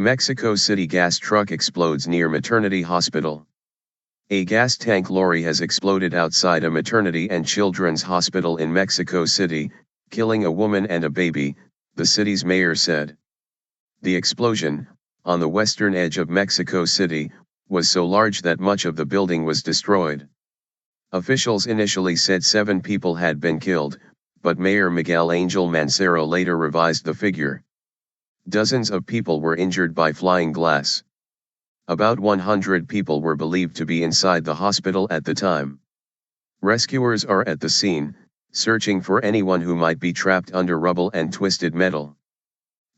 Mexico City gas truck explodes near maternity hospital. A gas tank lorry has exploded outside a maternity and children's hospital in Mexico City, killing a woman and a baby, the city's mayor said. The explosion, on the western edge of Mexico City, was so large that much of the building was destroyed. Officials initially said 7 people had been killed, but Mayor Miguel Angel Mancera later revised the figure. Dozens of people were injured by flying glass. About 100 people were believed to be inside the hospital at the time. Rescuers are at the scene, searching for anyone who might be trapped under rubble and twisted metal.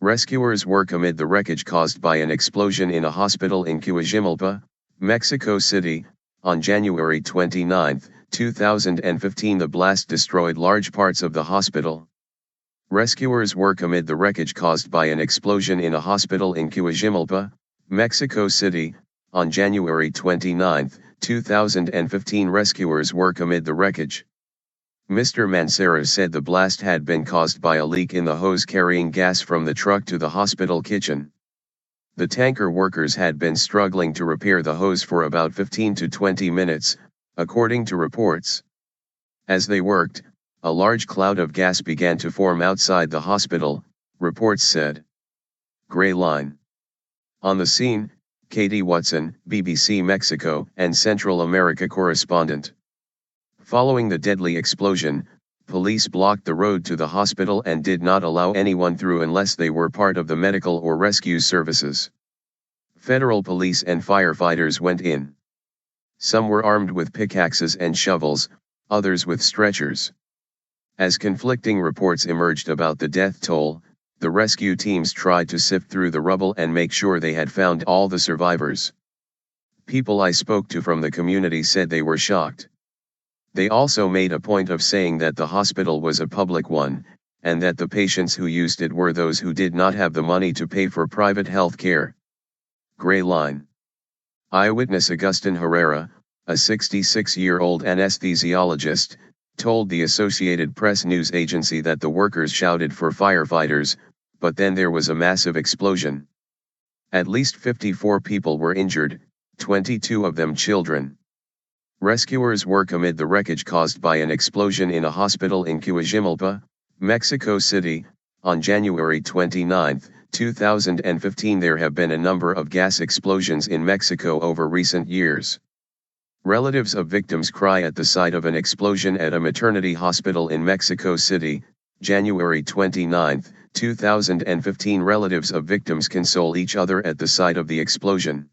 Rescuers work amid the wreckage caused by an explosion in a hospital in Coajimalpa, Mexico City, on January 29, 2015. The blast destroyed large parts of the hospital. Rescuers work amid the wreckage caused by an explosion in a hospital in Coajimalpa, Mexico City, on January 29, 2015. Rescuers work amid the wreckage. Mr. Mancera said the blast had been caused by a leak in the hose carrying gas from the truck to the hospital kitchen. The tanker workers had been struggling to repair the hose for about 15 to 20 minutes, according to reports. As they worked, a large cloud of gas began to form outside the hospital, reports said. Gray line. On the scene, Katie Watson, BBC Mexico and Central America correspondent. Following the deadly explosion, police blocked the road to the hospital and did not allow anyone through unless they were part of the medical or rescue services. Federal police and firefighters went in. Some were armed with pickaxes and shovels, others with stretchers. As conflicting reports emerged about the death toll, the rescue teams tried to sift through the rubble and make sure they had found all the survivors. People I spoke to from the community said they were shocked. They also made a point of saying that the hospital was a public one, and that the patients who used it were those who did not have the money to pay for private health care. Gray line. Eyewitness Agustin Herrera, a 66-year-old anesthesiologist, told the Associated Press news agency that the workers shouted for firefighters, but then there was a massive explosion. At least 54 people were injured, 22 of them children. Rescuers work amid the wreckage caused by an explosion in a hospital in Coajimalpa, Mexico City, on January 29, 2015. There have been a number of gas explosions in Mexico over recent years. Relatives of victims cry at the sight of an explosion at a maternity hospital in Mexico City, January 29, 2015. Relatives of victims console each other at the sight of the explosion.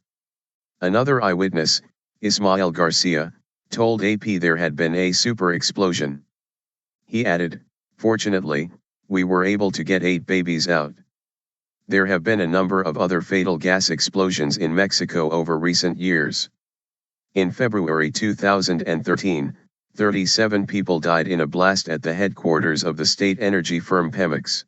Another eyewitness, Ismael Garcia, told AP there had been a super explosion. He added, "Fortunately, we were able to get 8 babies out." There have been a number of other fatal gas explosions in Mexico over recent years. In February 2013, 37 people died in a blast at the headquarters of the state energy firm Pemex.